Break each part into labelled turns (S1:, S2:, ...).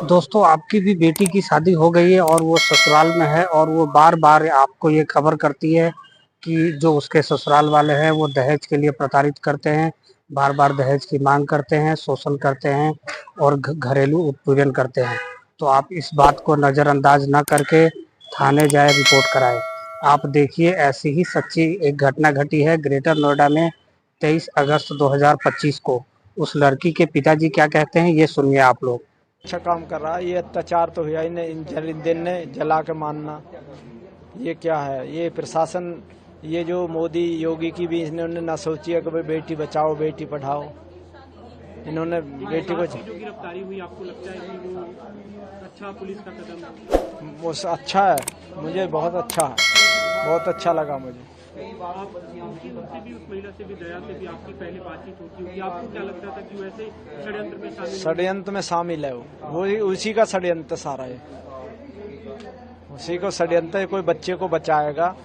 S1: दोस्तों आपकी भी बेटी की शादी हो गई है और वो ससुराल में है और वो बार-बार आपको ये खबर करती है कि जो उसके ससुराल वाले हैं वो दहेज के लिए प्रताड़ित करते हैं, बार-बार दहेज की माँग करते हैं, शोषण करते हैं और घरेलू उत्पीड़न करते हैं। तो आप इस बात को नज़रअंदाज ना करके थाने जाएँ, रिपोर्ट कराएँ। आप देखिए ऐसी ही सच्ची एक घटना घटी है ग्रेटर नोएडा में 23 अगस्त 2025 को। उस लड़की के पिताजी क्या कहते हैं ये सुनिए आप लोग।
S2: अच्छा काम कर रहा है। ये अत्याचार तो हुआ ही नहीं, इन दिन ने जला के मारना, ये क्या है? ये प्रशासन, ये जो मोदी योगी की भी इन्होंने ना सोची है कि भाई बेटी बचाओ बेटी पढ़ाओ। इन्होंने बेटी को
S3: जो गिरफ्तारी हुई, आपको लगता है कि वो अच्छा पुलिस का कदम है?
S2: वो अच्छा है, मुझे बहुत अच्छा है, बहुत अच्छा लगा मुझे।
S3: आप उनसे भी, उस महिला से भी, दया से भी आपकी पहले बातचीत होती होगी। आपको क्या लगता था कि वैसे षड्यंत्र में शामिल
S2: षड्यंत्र में शामिल है वो उसी का षड्यंत्र सारा है, उसी को षड्यंत्र है। कोई बच्चे को बचाएगा,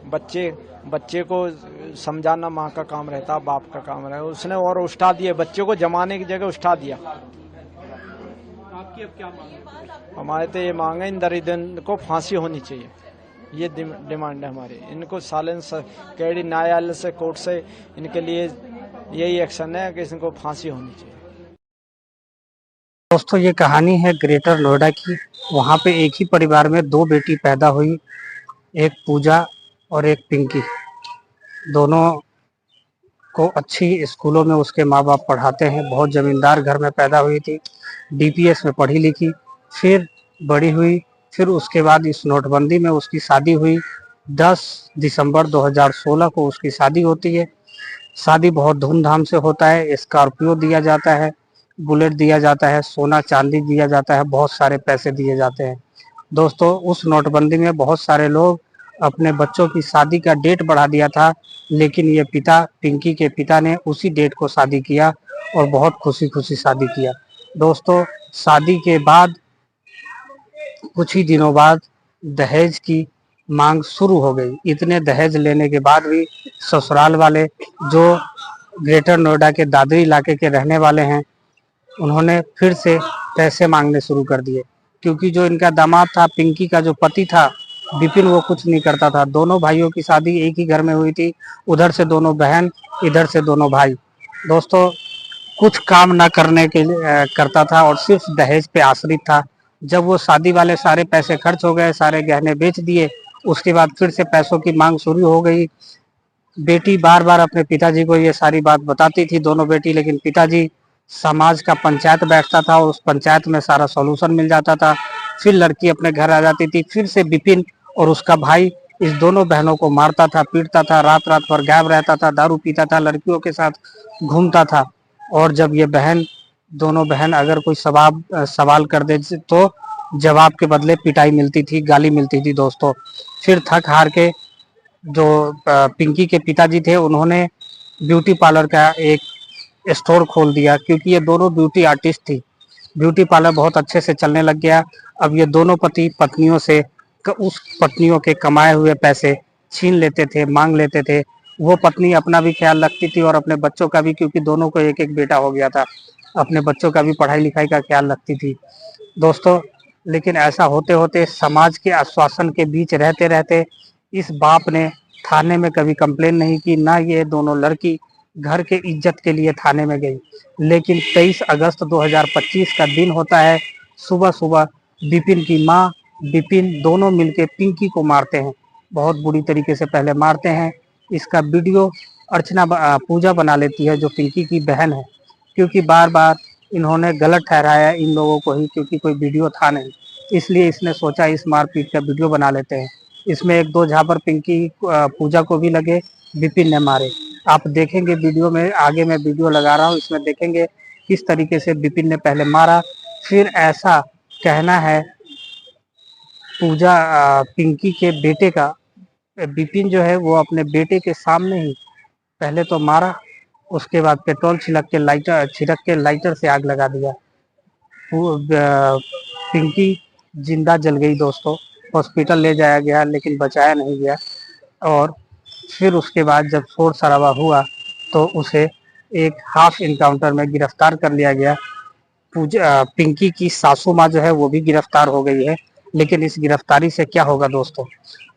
S2: बच्चे को समझाना माँ का काम रहता, बाप का काम रहता, उसने और उठा दिया बच्चे को, जमाने की जगह उठा दिया।
S3: आपकी अब क्या मांग है?
S2: हमारे तो ये मांग है, इन दरिंदों को फांसी होनी चाहिए, ये डिमांड है हमारी। इनको साइलेंस कैडी न्यायालय से, कोर्ट से इनके लिए यही एक्शन है कि इनको फांसी होनी चाहिए।
S1: दोस्तों ये कहानी है ग्रेटर नोएडा की। वहाँ पे एक ही परिवार में दो बेटी पैदा हुई, एक पूजा और एक पिंकी। दोनों को अच्छी स्कूलों में उसके माँ बाप पढ़ाते हैं। बहुत जमींदार घर में पैदा हुई थी, डीपीएस में पढ़ी लिखी, फिर बड़ी हुई। फिर उसके बाद इस नोटबंदी में उसकी शादी हुई। 10 दिसंबर 2016 को उसकी शादी होती है। शादी बहुत धूमधाम से होता है, स्कॉर्पियो दिया जाता है, बुलेट दिया जाता है, सोना चांदी दिया जाता है, बहुत सारे पैसे दिए जाते हैं। दोस्तों उस नोटबंदी में बहुत सारे लोग अपने बच्चों की शादी का डेट बढ़ा दिया था, लेकिन ये पिता, पिंकी के पिता ने उसी डेट को शादी किया और बहुत खुशी खुशी शादी किया। दोस्तों शादी के बाद कुछ ही दिनों बाद दहेज की मांग शुरू हो गई। इतने दहेज लेने के बाद भी ससुराल वाले, जो ग्रेटर नोएडा के दादरी इलाके के रहने वाले हैं, उन्होंने फिर से पैसे मांगने शुरू कर दिए। क्योंकि जो इनका दामाद था, पिंकी का जो पति था विपिन, वो कुछ नहीं करता था। दोनों भाइयों की शादी एक ही घर में हुई थी, उधर से दोनों बहन, इधर से दोनों भाई। दोस्तों कुछ काम ना करने के लिए करता था और सिर्फ दहेज पे आश्रित था। जब वो शादी वाले सारे पैसे खर्च हो गए, सारे गहने बेच दिए, उसके बाद फिर से पैसों की मांग शुरू हो गई। बेटी बार बार अपने पिताजी को ये सारी बात बताती थी, दोनों बेटी, लेकिन पिताजी, समाज का पंचायत बैठता था और उस पंचायत में सारा सॉल्यूशन मिल जाता था। फिर लड़की अपने घर आ जाती थी। फिर से विपिन और उसका भाई इस दोनों बहनों को मारता था, पीटता था, रात रात भर गायब रहता था, दारू पीता था, लड़कियों के साथ घूमता था। और जब ये दोनों बहन अगर कोई सवाल कर दे तो जवाब के बदले पिटाई मिलती थी, गाली मिलती थी। दोस्तों फिर थक हार के जो पिंकी के पिताजी थे, उन्होंने ब्यूटी पार्लर का एक स्टोर खोल दिया, क्योंकि ये दोनों ब्यूटी आर्टिस्ट थी। ब्यूटी पार्लर बहुत अच्छे से चलने लग गया। अब ये दोनों पति पत्नियों से उस पत्नियों के कमाए हुए पैसे छीन लेते थे, मांग लेते थे। वो पत्नी अपना भी ख्याल रखती थी और अपने बच्चों का भी, क्योंकि दोनों को एक एक बेटा हो गया था, अपने बच्चों का भी पढ़ाई लिखाई का ख्याल रखती थी। दोस्तों लेकिन ऐसा होते होते, समाज के आश्वासन के बीच रहते रहते, इस बाप ने थाने में कभी कंप्लेन नहीं की, ना ये दोनों लड़की घर के इज्जत के लिए थाने में गई। लेकिन 23 अगस्त 2025 का दिन होता है। सुबह सुबह विपिन की माँ, विपिन दोनों मिलके पिंकी को मारते हैं, बहुत बुरी तरीके से पहले मारते हैं। इसका वीडियो पूजा बना लेती है, जो पिंकी की बहन है, क्योंकि बार बार इन्होंने गलत ठहराया इन लोगों को ही, क्योंकि कोई वीडियो था नहीं। इसलिए इसने सोचा इस मारपीट का वीडियो बना लेते हैं। इसमें एक दो झापर पिंकी पूजा को भी लगे, विपिन ने मारे। आप देखेंगे वीडियो में, आगे मैं वीडियो लगा रहा हूँ, इसमें देखेंगे किस तरीके से विपिन ने पहले मारा। फिर ऐसा कहना है पूजा पिंकी के बेटे का, विपिन जो है वो अपने बेटे के सामने ही पहले तो मारा, उसके बाद पेट्रोल छिड़क के लाइटर से आग लगा दिया। पिंकी जिंदा जल गई। दोस्तों हॉस्पिटल ले जाया गया, लेकिन बचाया नहीं गया। और फिर उसके बाद जब शोर शराबा हुआ तो उसे एक हाफ इनकाउंटर में गिरफ्तार कर लिया गया। पिंकी की सासू माँ जो है वो भी गिरफ्तार हो गई है। लेकिन इस गिरफ्तारी से क्या होगा दोस्तों?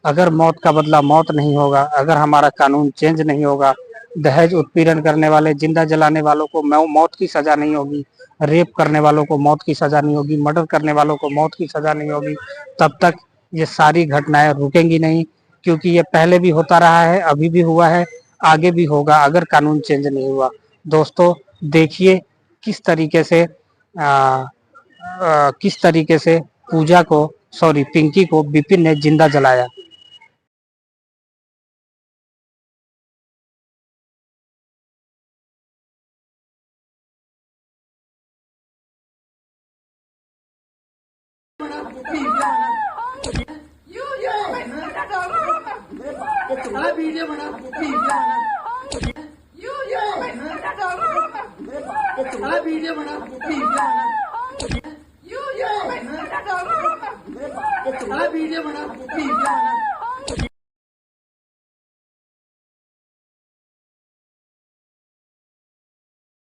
S1: अगर मौत का बदला मौत नहीं होगा, अगर हमारा कानून चेंज नहीं होगा, दहेज उत्पीड़न करने वाले, जिंदा जलाने वालों को मौत की सजा नहीं होगी, रेप करने वालों को मौत की सजा नहीं होगी, मर्डर करने वालों को मौत की सजा नहीं होगी, तब तक ये सारी घटनाएं रुकेंगी नहीं। क्योंकि ये पहले भी होता रहा है, अभी भी हुआ है, आगे भी होगा अगर कानून चेंज नहीं हुआ। दोस्तों देखिए किस तरीके से पूजा को, सॉरी पिंकी को विपिन ने जिंदा जलाया।
S4: वीडियो बना वीडियो बना वीडियो बना